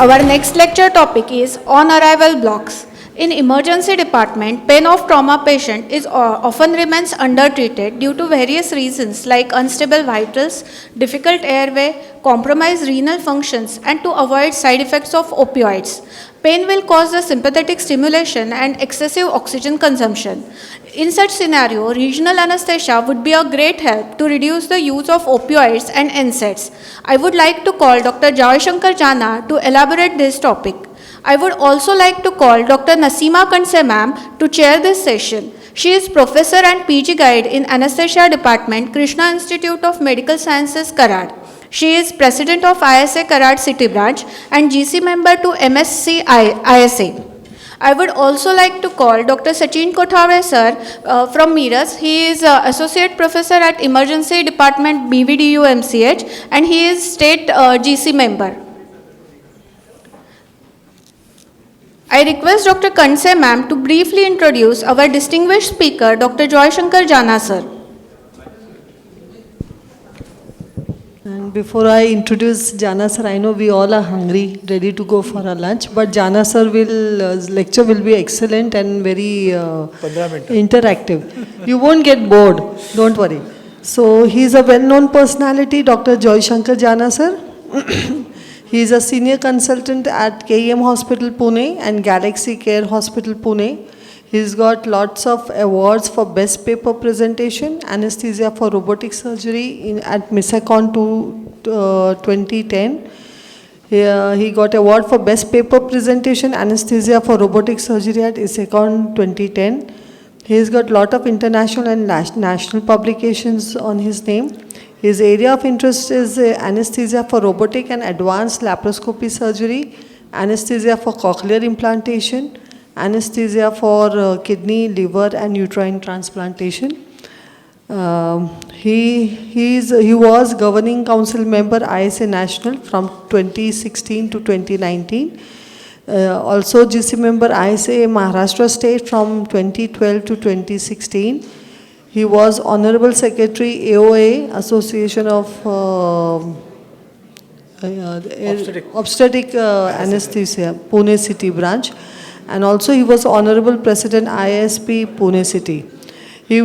Our next lecture topic is on arrival blocks. In emergency department, pain of trauma patient is often remains undertreated due to various reasons like unstable vitals, difficult airway, compromised renal functions, and to avoid side effects of opioids. Pain will cause the sympathetic stimulation and excessive oxygen consumption. In such scenario, regional anesthesia would be a great help to reduce the use of opioids and NSAIDs. I would like to call Dr. Joyshankar Jana to elaborate this topic. I would also like to call Dr. Nasima Kanse ma'am to chair this session. She is professor and PG guide in Anesthesia Department, Krishna Institute of Medical Sciences, Karad. She is president of ISA Karad City Branch and GC member to MSc ISA. I would also like to call Dr. Sachin Kothare sir from MIRAJ. He is associate professor at Emergency Department BVDU MCH and he is state GC member. I request Dr. Kanse ma'am to briefly introduce our distinguished speaker, Dr. Joyshankar Jana sir. And before I introduce Jana sir, I know we all are hungry, ready to go for our lunch, but Jana sir lecture will be excellent and very interactive. You won't get bored, don't worry. So he is a well-known personality, Dr. Joyshankar Jana sir. He is a senior consultant at KEM Hospital Pune and Galaxy Care Hospital Pune. He's got lots of awards for best paper presentation, anesthesia for robotic surgery at ATCON 2010. He got award for best paper presentation, anesthesia for robotic surgery at ATCON 2010. He's got lot of international and national publications on his name. His area of interest is anesthesia for robotic and advanced laparoscopy surgery, anesthesia for cochlear implantation, anesthesia for kidney, liver and uterine transplantation. He was governing council member ISA National from 2016 to 2019. Also GC member ISA Maharashtra State from 2012 to 2016. He was Honorable Secretary AOA, Association of Obstetric Anesthesia, Pune City Branch. And also he was Honorable President ISP Pune City. He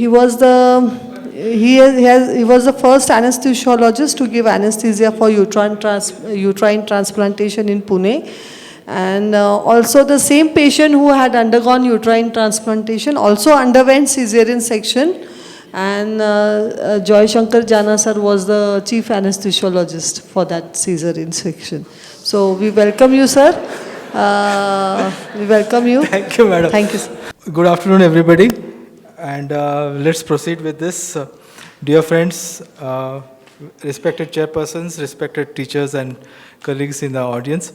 was the first anesthesiologist to give anesthesia for uterine transplantation in Pune. And also the same patient who had undergone uterine transplantation also underwent caesarean section, and Joyshankar Jana sir was the chief anesthesiologist for that caesarean section. So we welcome you, sir. We welcome you. Thank you, madam. Thank you, sir. Good afternoon, everybody. And let's proceed with this. Dear friends, respected chairpersons, respected teachers and colleagues in the audience.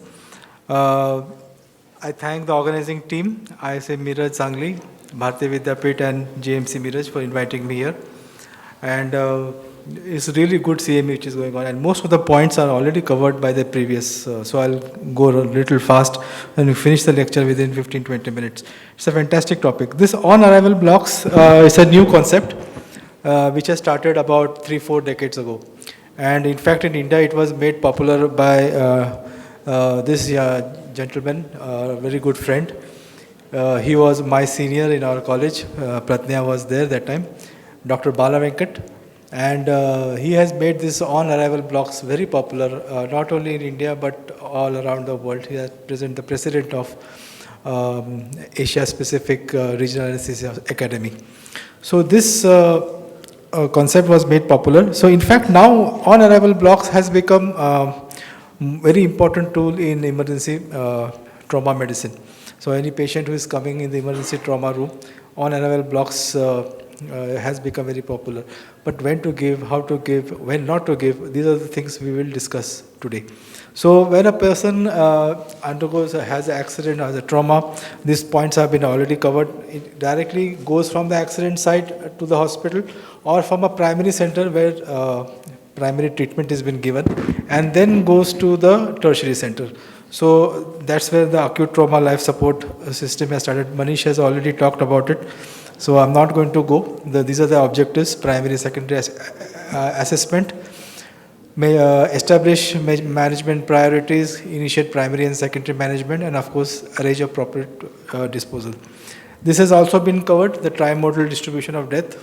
I thank the organizing team, ISA MIRAJ-SANGLI, Bharatiya Vidyapit and JMC Miraj for inviting me here. And it's really good CME which is going on. And most of the points are already covered by the previous. So I'll go a little fast and we finish the lecture within 15-20 minutes. It's a fantastic topic. This on-arrival blocks is a new concept which has started about 3-4 decades ago. And in fact, in India, it was made popular by this gentleman, a very good friend. He was my senior in our college. Pratnya was there that time, Dr. Bala Venkat. And he has made this on-arrival blocks very popular, not only in India, but all around the world. He is the president of Asia-Pacific Regional Anesthesia Academy. So this concept was made popular. So in fact, now on-arrival blocks has become very important tool in emergency trauma medicine. So any patient who is coming in the emergency trauma room, on-arrival blocks has become very popular. But when to give, how to give, when not to give, these are the things we will discuss today. So when a person has an accident, has a trauma, these points have been already covered. It directly goes from the accident site to the hospital or from a primary center where primary treatment has been given and then goes to the tertiary center. So that's where the acute trauma life support system has started. Manish has already talked about it. So I'm not going to go. These are the objectives: primary, secondary assessment, may establish management priorities, initiate primary and secondary management, and of course arrange appropriate disposal. This has also been covered, the trimodal distribution of death.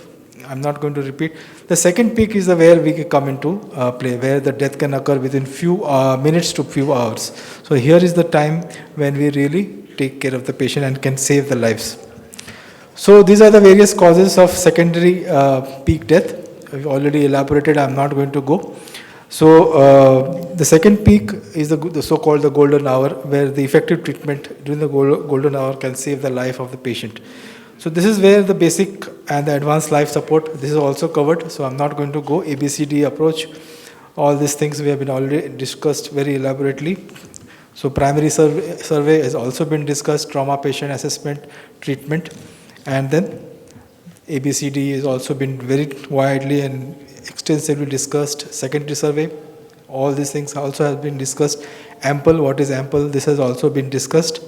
I'm not going to repeat. The second peak is where we come into play, where the death can occur within few minutes to few hours. So here is the time when we really take care of the patient and can save the lives. So these are the various causes of secondary peak death. I've already elaborated, I'm not going to go. So the second peak is the so-called the golden hour, where the effective treatment during the golden hour can save the life of the patient. So this is where the basic and the advanced life support, this is also covered. So I'm not going to go ABCD approach. All these things we have been already discussed very elaborately. So primary survey has also been discussed, trauma patient assessment, treatment, and then ABCD has also been very widely and extensively discussed. Secondary survey, all these things also have been discussed. Ample, what is ample? This has also been discussed.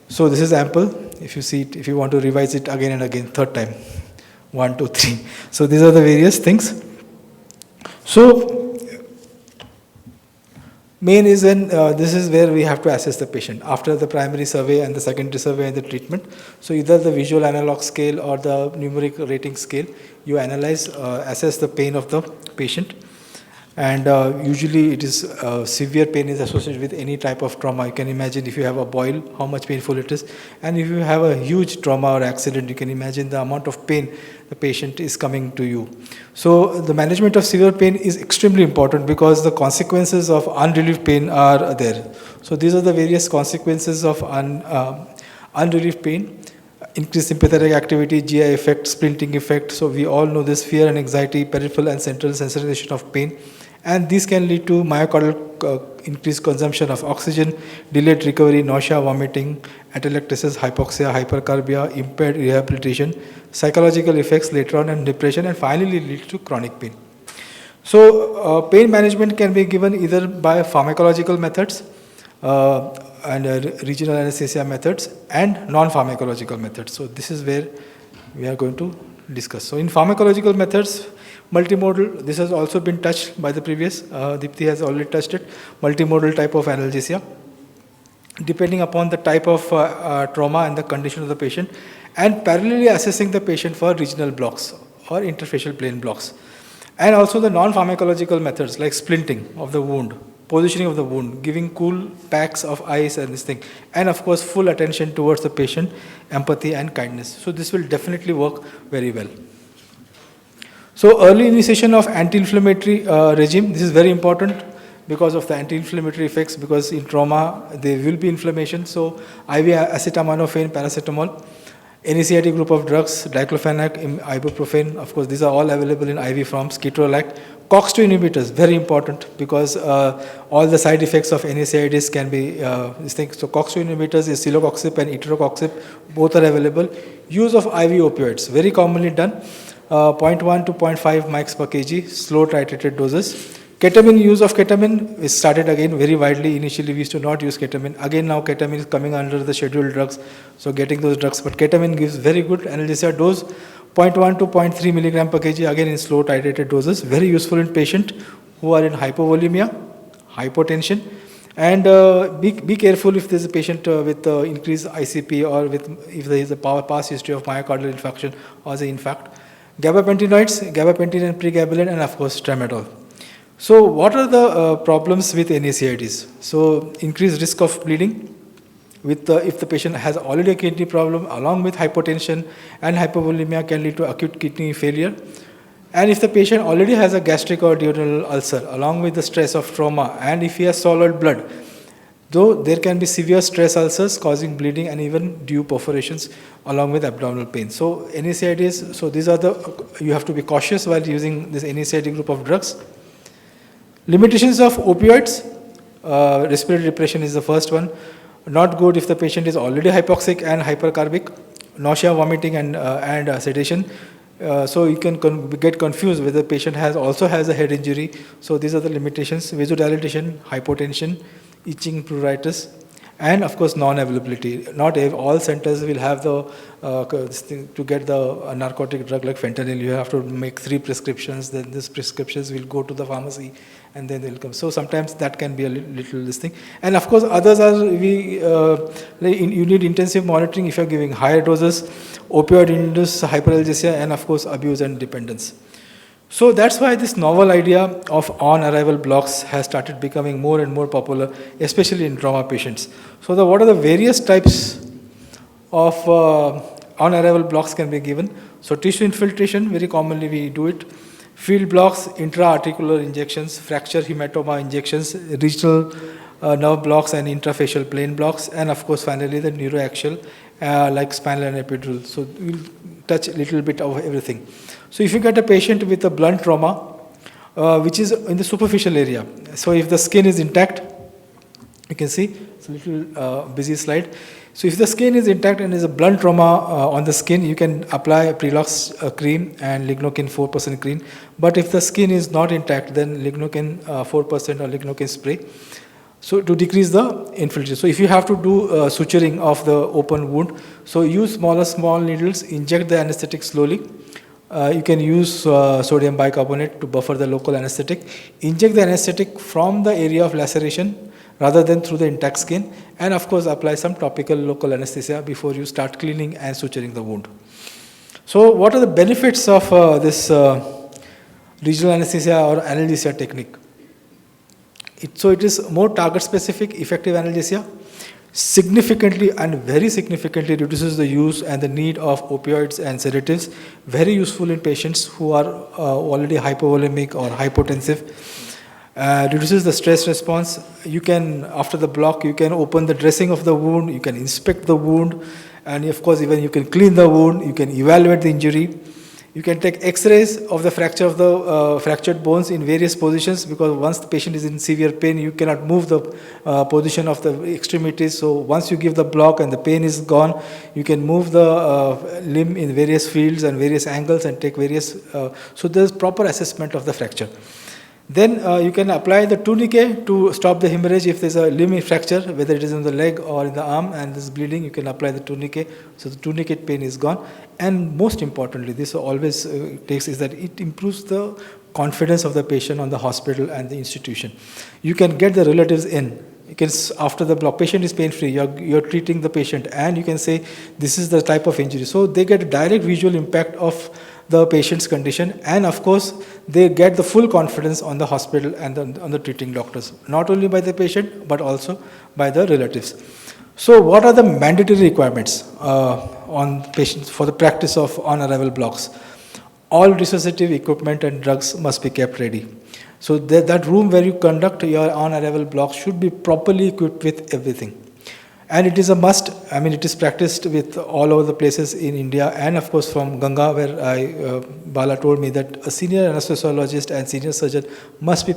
So this is ample. If you see it, if you want to revise it again and again, third time, 1, 2, 3. So these are the various things. So main is when this is where we have to assess the patient after the primary survey and the secondary survey and the treatment. So either the visual analog scale or the numeric rating scale, you analyze, assess the pain of the patient. And usually it is severe pain is associated with any type of trauma. You can imagine if you have a boil, how much painful it is. And if you have a huge trauma or accident, you can imagine the amount of pain the patient is coming to you. So the management of severe pain is extremely important because the consequences of unrelieved pain are there. So these are the various consequences of unrelieved pain. Increased sympathetic activity, GI effect, splinting effect. So we all know this: fear and anxiety, peripheral and central sensitization of pain. And these can lead to myocardial increased consumption of oxygen, delayed recovery, nausea, vomiting, atelectasis, hypoxia, hypercarbia, impaired rehabilitation, psychological effects later on, and depression, and finally lead to chronic pain. So pain management can be given either by pharmacological methods and regional anesthesia methods and non-pharmacological methods. So this is where we are going to discuss. So in pharmacological methods, multimodal, this has also been touched by the previous, Dipti has already touched it, multimodal type of analgesia, depending upon the type of trauma and the condition of the patient, and parallelly assessing the patient for regional blocks or interfacial plane blocks. And also the non-pharmacological methods like splinting of the wound, positioning of the wound, giving cool packs of ice and this thing, and of course full attention towards the patient, empathy and kindness. So this will definitely work very well. So early initiation of anti-inflammatory regime, this is very important because of the anti-inflammatory effects, because in trauma there will be inflammation. So IV acetaminophen, paracetamol, NSAID group of drugs, diclofenac, ibuprofen, of course these are all available in IV forms, ketorolac. COX-2 inhibitors, very important because all the side effects of NSAIDs can be these things. So COX-2 inhibitors is celecoxib and etrocoxib, both are available. Use of IV opioids, very commonly done. 0.1 to 0.5 mics per kg, slow titrated doses. Ketamine, use of ketamine is started again very widely. Initially we used to not use ketamine. Again now ketamine is coming under the scheduled drugs, so getting those drugs. But ketamine gives very good analgesia dose, 0.1 to 0.3 milligram per kg, again in slow titrated doses. Very useful in patients who are in hypovolemia, hypotension. And be careful if there is a patient with increased ICP or if there is a past history of myocardial infarction or the infarct. Gabapentinoids, gabapentin and pregabalin, and of course tramadol. So what are the problems with NSAIDs? So increased risk of bleeding with if the patient has already a kidney problem along with hypotension and hypovolemia can lead to acute kidney failure. And if the patient already has a gastric or duodenal ulcer along with the stress of trauma, and if he has swallowed blood, though there can be severe stress ulcers causing bleeding and even dew perforations along with abdominal pain. So NSAIDs, so these are you have to be cautious while using this NSAID group of drugs. Limitations of opioids, respiratory depression is the first one. Not good if the patient is already hypoxic and hypercarbic, nausea, vomiting and sedation. So you can get confused whether the patient also has a head injury. So these are the limitations: vasodilatation, hypotension, itching, pruritus, and of course non-availability. Not all centers will have to get the narcotic drug like fentanyl. You have to make 3 prescriptions. Then these prescriptions will go to the pharmacy, and then they'll come. So sometimes that can be a little this thing. And of course, others are you need intensive monitoring if you're giving higher doses, opioid-induced hyperalgesia, and of course, abuse and dependence. So that's why this novel idea of on-arrival blocks has started becoming more and more popular, especially in trauma patients. So what are the various types of on-arrival blocks can be given? So tissue infiltration, very commonly we do it. Field blocks, intra-articular injections, fracture hematoma injections, regional nerve blocks and intrafacial plane blocks, and of course finally the neuroaxial like spinal and epidural. So we'll touch a little bit of everything. So if you get a patient with a blunt trauma, which is in the superficial area, so if the skin is intact, you can see, it's a little busy slide. So if the skin is intact and is a blunt trauma on the skin, you can apply a Prelox cream and lignocaine 4% cream. But if the skin is not intact, then lignocaine 4% or lignocaine spray. So to decrease the infiltration. So if you have to do suturing of the open wound, so use small needles, inject the anesthetic slowly. You can use sodium bicarbonate to buffer the local anesthetic. Inject the anesthetic from the area of laceration rather than through the intact skin, and of course apply some topical local anesthesia before you start cleaning and suturing the wound. So what are the benefits of this regional anesthesia or analgesia technique? So it is more target specific, effective analgesia, significantly and very significantly reduces the use and the need of opioids and sedatives, very useful in patients who are already hypovolemic or hypotensive. Reduces the stress response. You can, after the block, you can open the dressing of the wound, you can inspect the wound, and of course even you can clean the wound, you can evaluate the injury. You can take x-rays of the fracture of the fractured bones in various positions, because once the patient is in severe pain, you cannot move the position of the extremities. So once you give the block and the pain is gone, you can move the limb in various fields and various angles and take various, so there's proper assessment of the fracture. Then you can apply the tourniquet to stop the hemorrhage if there's a limb fracture, whether it is in the leg or in the arm and there's bleeding, you can apply the tourniquet. So the tourniquet pain is gone. And most importantly, this always takes is that it improves the confidence of the patient on the hospital and the institution. You can get the relatives in. You can, after the block, patient is pain-free, you're treating the patient, and you can say this is the type of injury. So they get a direct visual impact of the patient's condition, and of course they get the full confidence on the hospital and on the treating doctors, not only by the patient but also by the relatives. So what are the mandatory requirements on patients for the practice of on-arrival blocks? All resuscitative equipment and drugs must be kept ready. So that room where you conduct your on-arrival blocks should be properly equipped with everything. And it is a must. I mean, it is practiced with all over the places in India, and of course from Ganga, where Bala told me that a senior anesthesiologist and senior surgeon must be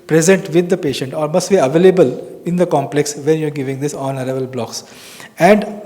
present with the patient, or must be available in the complex when you're giving this on-arrival blocks. And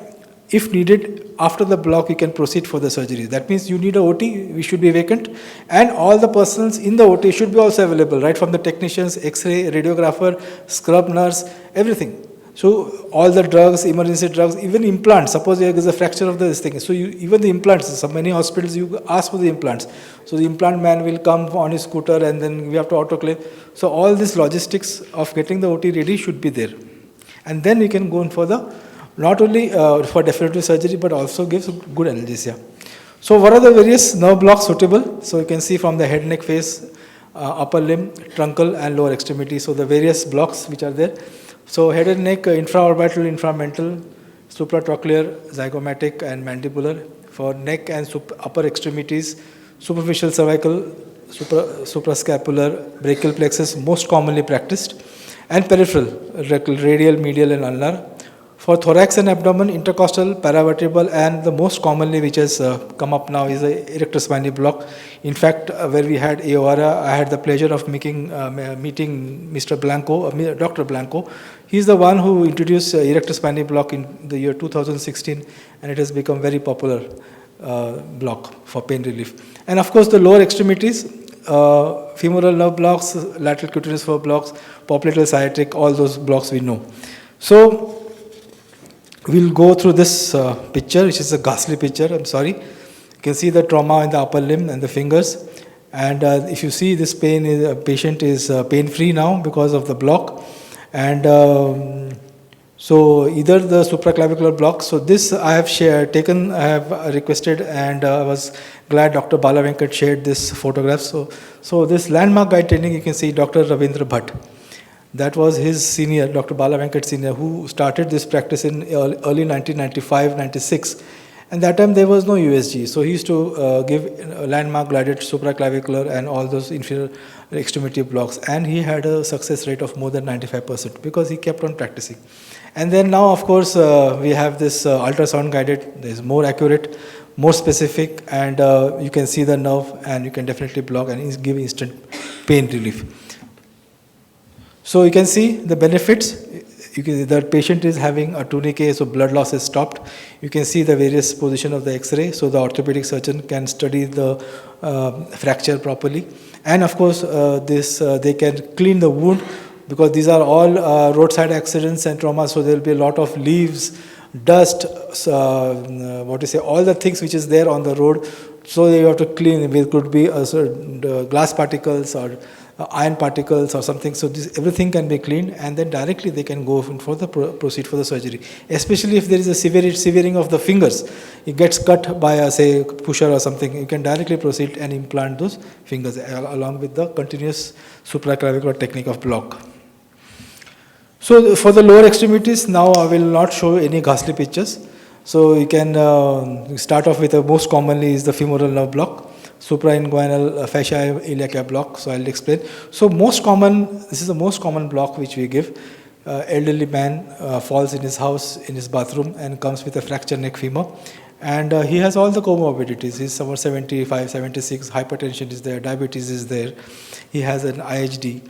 if needed, after the block, you can proceed for the surgery. That means you need a OT, we should be vacant, and all the persons in the OT should be also available, right from the technicians, X-ray, radiographer, scrub nurse, everything. So all the drugs, emergency drugs, even implants. Suppose there is a fracture of this thing. So even the implants, so many hospitals you ask for the implants. So the implant man will come on his scooter, and then we have to autoclave. So all this logistics of getting the OT ready should be there. And then we can go in for the, not only for definitive surgery, but also gives good analgesia. So what are the various nerve blocks suitable? So you can see from the head, neck, face, upper limb, truncal and lower extremity. So the various blocks which are there. So head and neck, infraorbital, inframental, supratrochlear, zygomatic and mandibular. For neck and upper extremities, superficial cervical, suprascapular, brachial plexus, most commonly practiced, and peripheral, radial, medial and ulnar. For thorax and abdomen, intercostal, paravertebral, and the most commonly which has come up now is the erector spinae block. In fact, where we had AORA, I had the pleasure of meeting Mr. Blanco, Dr. Blanco. He is the one who introduced erector spinae block in the year 2016, and it has become very popular block for pain relief. And of course, the lower extremities, femoral nerve blocks, lateral cutaneous nerve blocks, popliteal sciatic, all those blocks we know. So we'll go through this picture, which is a ghastly picture, I'm sorry. You can see the trauma in the upper limb and the fingers. And if you see this patient is pain-free now because of the block. And so either the supraclavicular block, so this I have I have requested, and I was glad Dr. Bala Venkat shared this photograph. So this landmark guide training, you can see Dr. Ravindra Bhatt. That was his senior, Dr. Bala Venkat senior, who started this practice in early 1995-96. And that time there was no USG, so he used to give landmark guided supraclavicular and all those inferior extremity blocks, and he had a success rate of more than 95% because he kept on practicing. And then now, of course, we have this ultrasound guided. There is more accurate, more specific, and you can see the nerve, and you can definitely block and give instant pain relief. So you can see the benefits. The patient is having a tourniquet, so blood loss is stopped. You can see the various position of the X-ray, so the orthopedic surgeon can study the fracture properly. And of course, they can clean the wound, because these are all roadside accidents and trauma, so there will be a lot of leaves, dust, all the things which is there on the road. So you have to clean. It could be glass particles or iron particles or something. So everything can be cleaned, and then directly they can go for the proceed for the surgery. Especially if there is a severing of the fingers, it gets cut by a say pusher or something, you can directly proceed and implant those fingers along with the continuous supraclavicular technique of block. So for the lower extremities, now I will not show any ghastly pictures. So you can start off with the most commonly is the femoral nerve block, suprainguinal fascia iliaca block. So I'll explain. So this is the most common block which we give. Elderly man falls in his house, in his bathroom, and comes with a fractured neck femur. And he has all the comorbidities. He's somewhere 75, 76, hypertension is there, diabetes is there. He has an IHD.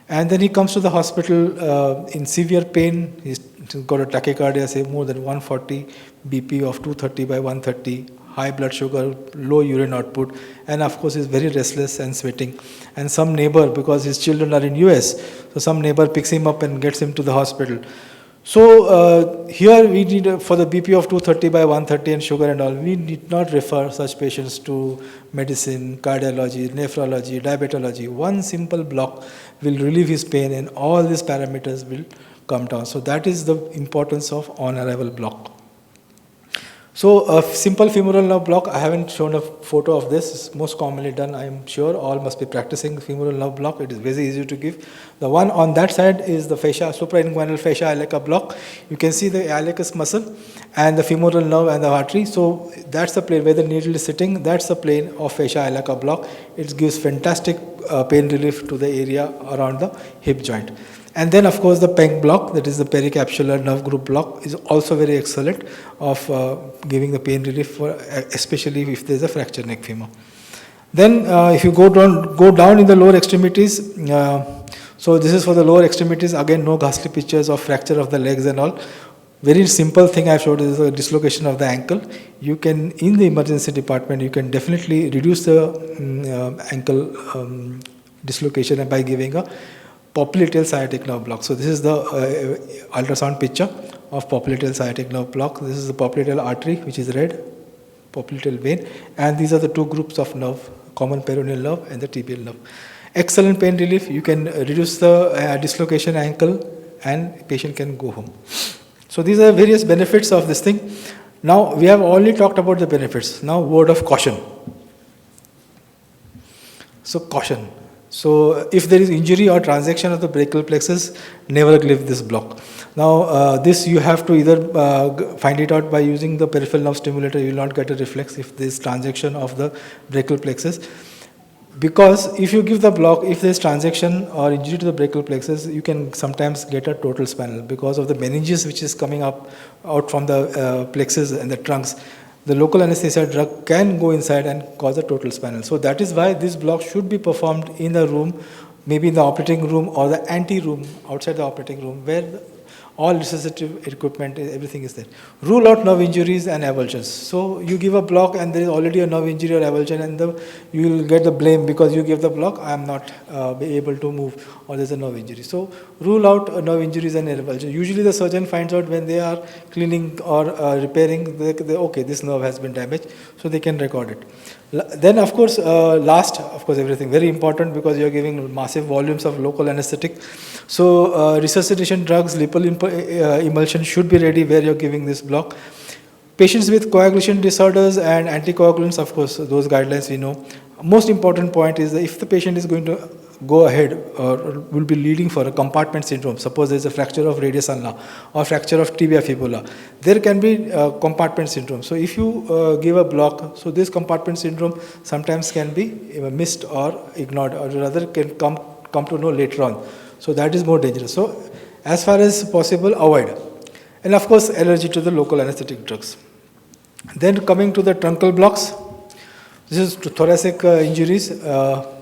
And then he comes to the hospital in severe pain. He's got a tachycardia, say more than 140, BP of 230 by 130, high blood sugar, low urine output, and of course he's very restless and sweating. And some neighbor, because his children are in US, so some neighbor picks him up and gets him to the hospital. So here we need, for the BP of 230 by 130 and sugar and all, we need not refer such patients to medicine, cardiology, nephrology, diabetology. One simple block will relieve his pain, and all these parameters will come down. So that is the importance of on-arrival block. So a simple femoral nerve block, I haven't shown a photo of this. It's most commonly done. I am sure all must be practicing femoral nerve block. It is very easy to give. The one on that side is the fascia, suprainguinal fascia iliaca block. You can see the iliacus muscle and the femoral nerve and the artery. So that's the plane where the needle is sitting. That's the plane of fascia iliaca block. It gives fantastic pain relief to the area around the hip joint. And then, of course, the PENG block, that is the pericapsular nerve group block, is also very excellent of giving the pain relief, especially if there is a fractured neck femur. Then, if you go down in the lower extremities, so this is for the lower extremities. Again, no ghastly pictures of fracture of the legs and all. Very simple thing I showed is a dislocation of the ankle. You can, in the emergency department, you can definitely reduce the ankle dislocation by giving a popliteal sciatic nerve block. So this is the ultrasound picture of popliteal sciatic nerve block. This is the popliteal artery, which is red, popliteal vein, and these are the two groups of nerve, common peroneal nerve and the tibial nerve. Excellent pain relief. You can reduce the dislocation ankle, and patient can go home. So these are various benefits of this thing. Now we have already talked about the benefits. Now word of caution. So caution. So if there is injury or transaction of the brachial plexus, never give this block. Now this you have to either find it out by using the peripheral nerve stimulator. You will not get a reflex if there is transaction of the brachial plexus. Because if you give the block, if there is transaction or injury to the brachial plexus, you can sometimes get a total spinal because of the meninges which is coming out from the plexus and the trunks. The local anesthesia drug can go inside and cause a total spinal. So that is why this block should be performed in the room, maybe in the operating room or the ante room, outside the operating room, where All resuscitative equipment, everything is there. Rule out nerve injuries and avulsions. So you give a block and there is already a nerve injury or avulsion, and you will get the blame because you gave the block. I am not be able to move, or there is a nerve injury. So rule out nerve injuries and avulsions. Usually the surgeon finds out when they are cleaning or repairing. Okay, this nerve has been damaged, so they can record it. Then of course, everything very important because you are giving massive volumes of local anesthetic. So resuscitation drugs, lipid emulsion should be ready where you are giving this block. Patients with coagulation disorders and anticoagulants, of course, those guidelines we know. Most important point is that if the patient is going to go ahead or will be leading for a compartment syndrome, suppose there is a fracture of radius ulna or fracture of tibia fibula, there can be compartment syndrome. So if you give a block, so this compartment syndrome sometimes can be missed or ignored, or rather can come to know later on. So that is more dangerous. So as far as possible, avoid. And of course, allergy to the local anesthetic drugs. Then coming to the truncal blocks, this is to thoracic injuries.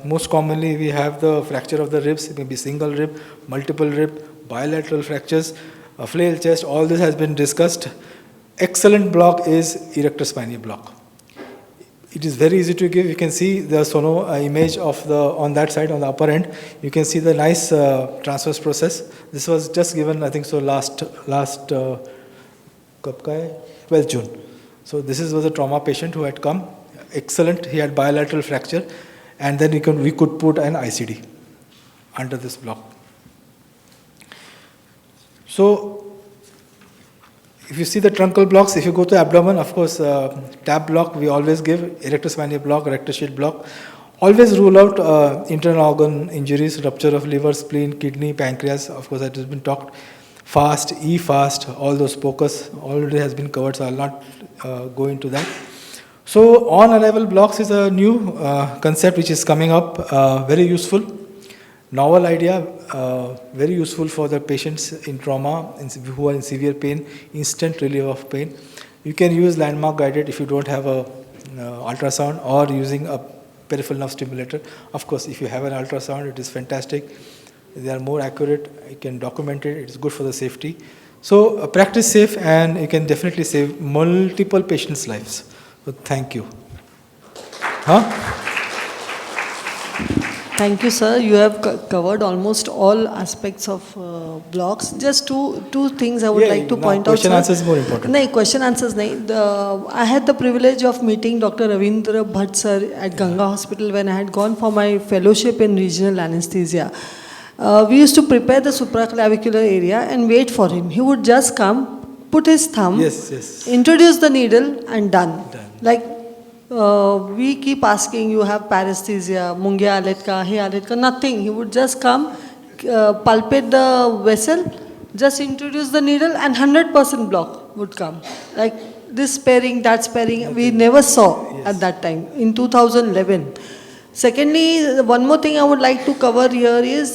Most commonly, we have the fracture of the ribs. It may be single rib, multiple rib, bilateral fractures, flail chest. All this has been discussed. Excellent block is erector spinae block. It is very easy to give. You can see the sono image of on that side, on the upper end. You can see the nice transverse process. This was just given, I think so, last 12th June. So this was a trauma patient who had come. Excellent. He had bilateral fracture, and then we could put an ICD under this block. So if you see the truncal blocks, if you go to abdomen, of course, TAP block we always give, erector spinae block, rectus shield block. Always rule out internal organ injuries, rupture of liver, spleen, kidney, pancreas. Of course, that has been talked. Fast, E-fast, all those focus already has been covered, so I will not go into that. So on-arrival blocks is a new concept which is coming up, very useful, novel idea, very useful for the patients in trauma who are in severe pain, instant relief of pain. You can use landmark guided if you don't have a ultrasound, or using a peripheral nerve stimulator. Of course, if you have an ultrasound, it is fantastic. They are more accurate, you can document it, it is good for the safety. So practice safe, and you can definitely save multiple patients' lives. So thank you. Thank you, sir. You have covered almost all aspects of blocks. Just two things I would like to point out. Question answer is more important. No, question answers no. I had the privilege of meeting Dr. Ravindra Bhatt sir at Ganga Hospital when I had gone for my fellowship in regional anesthesia. We used to prepare the supraclavicular area and wait for him. He would just come, put his thumb, introduce the needle, and done. Like we keep asking, you have paresthesia, mungia aletka, he aletka, nothing. He would just come, palpate the vessel, just introduce the needle, and 100% block would come. Like this sparing, that sparing, we never saw at that time in 2011. Secondly, one more thing I would like to cover here is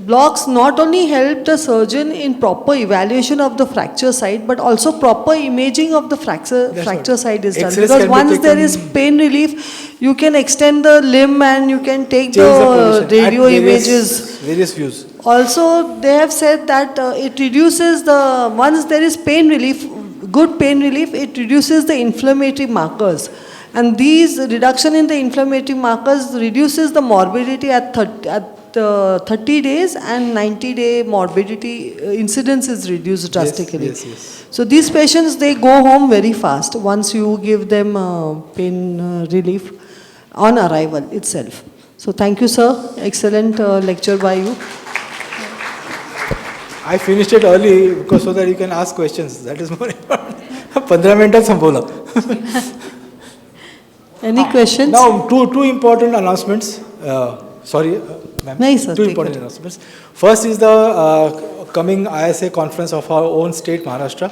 blocks not only help the surgeon in proper evaluation of the fracture site, but also proper imaging of the fracture site is done. Because once there is pain relief, you can extend the limb and you can take the radio images. Various views. Also, they have said that it reduces once there is pain relief, good pain relief, it reduces the inflammatory markers. And these reduction in the inflammatory markers reduces the morbidity at 30 days, and 90-day morbidity incidence is reduced drastically. So these patients, they go home very fast once you give them pain relief on arrival itself. So thank you, sir. Excellent lecture by you. I finished it early because so that you can ask questions. That is more important. 15 minutes हम बोला. Any questions? Now, two important announcements. Sorry, ma'am. No, sir, two important announcements. First is the coming ISA conference of our own state, Maharashtra,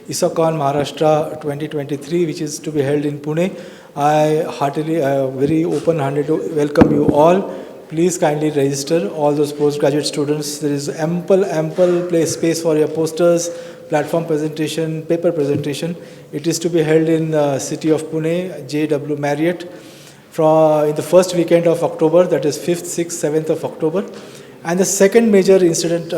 ATCON Maharashtra 2023, which is to be held in Pune. I heartily, very open-handed welcome you all. Please kindly register all those postgraduate students. There is ample space for your posters, platform presentation, paper presentation. It is to be held in the city of Pune, JW Marriott, in the first weekend of October, that is 5th, 6th, 7th of October. And the second major incident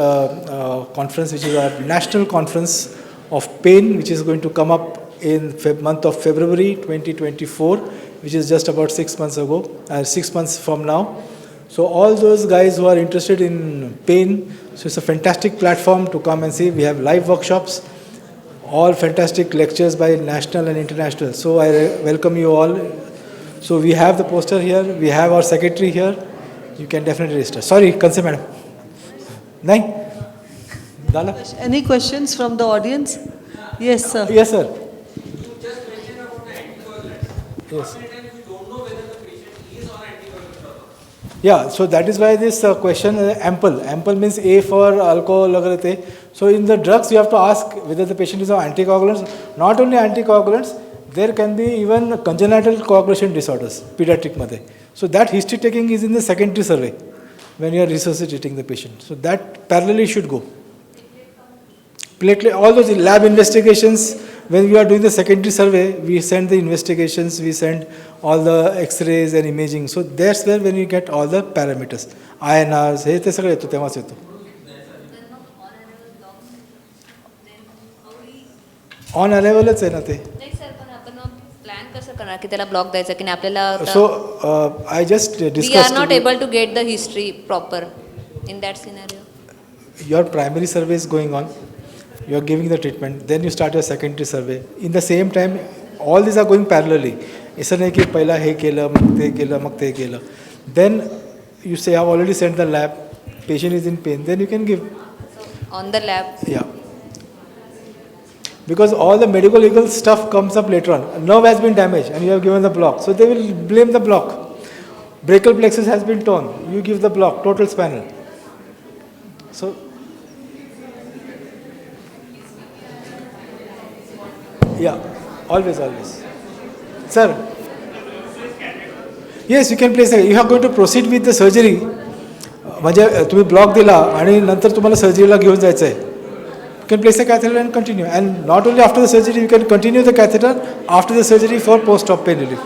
conference, which is our national conference of pain, which is going to come up in month of February 2024, which is just about 6 months ago, 6 months from now. So all those guys who are interested in pain, so it's a fantastic platform to come and see. We have live workshops, all fantastic lectures by national and international. So I welcome you all. So we have the poster here, we have our secretary here. You can definitely register. Sorry, Kanse madam. Nahi? Dala? Any questions from the audience? Yes, sir. Yes, sir. You just mentioned about the anticoagulants. Yes. How many times we don't know whether the patient is on anticoagulant or not? Yeah, so that is why this question ample. Ample means A for alcohol. Agar so in the drugs, you have to ask whether the patient is on anticoagulants. Not only anticoagulants, there can be even congenital coagulation disorders, pediatric mother. So that history taking is in the secondary survey when you are resuscitating the patient. So that parallelly should go. Platelet, all those lab investigations, when we are doing the secondary survey, we send the investigations, we send all the x-rays and imaging. So that's where when you get all the parameters. INRs, हे ते सगळे येतो तेव्हाच येतो. On arrivalच आहे ना ते. नाही sir, पण आपण प्लॅन कसं करणार की त्याला ब्लॉक द्यायचा की नाही आपल्याला? So I just we discussed. Are not able to get the history proper in that scenario. Your primary survey is going on. You are giving the treatment. Then you start your secondary survey. In the same time, all these are going parallelly. ऐसा नहीं कि पहला हे केलं, मग ते केलं, मग ते केलं. Then you say, I have already sent the lab. Patient is in pain. Then you can give. On the lab. Yeah. Because all the medical legal stuff comes up later on. A nerve has been damaged and you have given the block. So they will blame the block. Brachial plexus has been torn. You give the block, total spinal. So, yeah, always, always. Sir. Yes, you can place it. You are going to proceed with the surgery. म्हणजे तुम्ही block दिला आणि नंतर तुम्हाला सर्जरीला घेऊन जायचं आहे. You can place a catheter and continue. And not only after the surgery, you can continue the catheter after the surgery for post-op pain relief.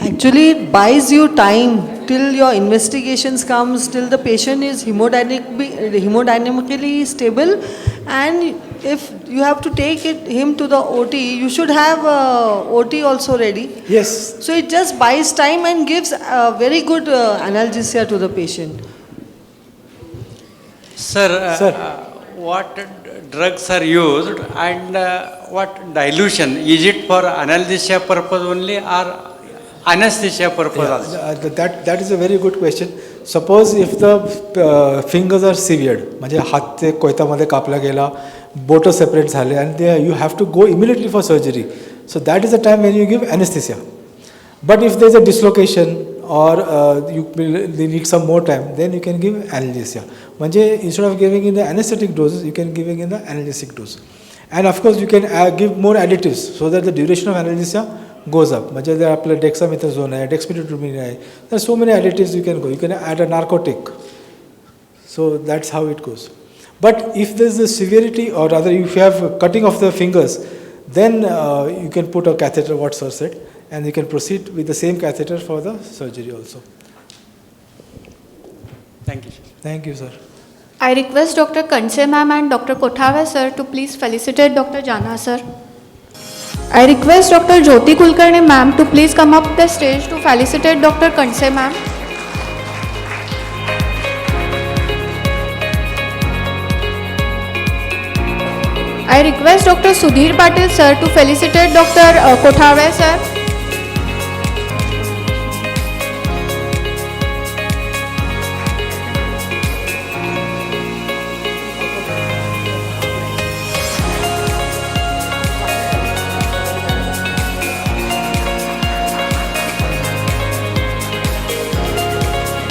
Actually, it buys you time till your investigations comes, till the patient is hemodynamically stable, and if you have to take him to the OT, you should have OT also ready. Yes. So it just buys time and gives very good analgesia to the patient. Sir, Sir. What drugs are used and what dilution? Is it for analgesia purpose only or anesthesia purpose also? That is a very good question. Suppose if the fingers are severed, म्हणजे हात ते कोयतामध्ये कापला गेला, boat separate झाले, and you have to go immediately for surgery. So that is the time when you give anesthesia. But if there is a dislocation or they need some more time, then you can give analgesia. म्हणजे instead of giving in the anesthetic doses, you can giving in the analgesic dose. And of course you can give more additives so that the duration of analgesia goes up. म्हणजे जर आपलं dexamethasone आहे, dexmedetomidine आहे, there are so many additives you can go. You can add a narcotic. So that's how it goes. But if there is a severity, or rather if you have cutting of the fingers, then you can put a catheter, what sir said, and you can proceed with the same catheter for the surgery also. Thank you. Thank you, sir. I request Dr. Kanse ma'am and Dr. Kothave sir to please felicitate Dr. Jana sir. I request Dr. Jyoti Kulkarni ma'am to please come up the stage to felicitate Dr. Kanse ma'am. I request Dr. Sudhir Patil sir to felicitate Dr. Kothave sir.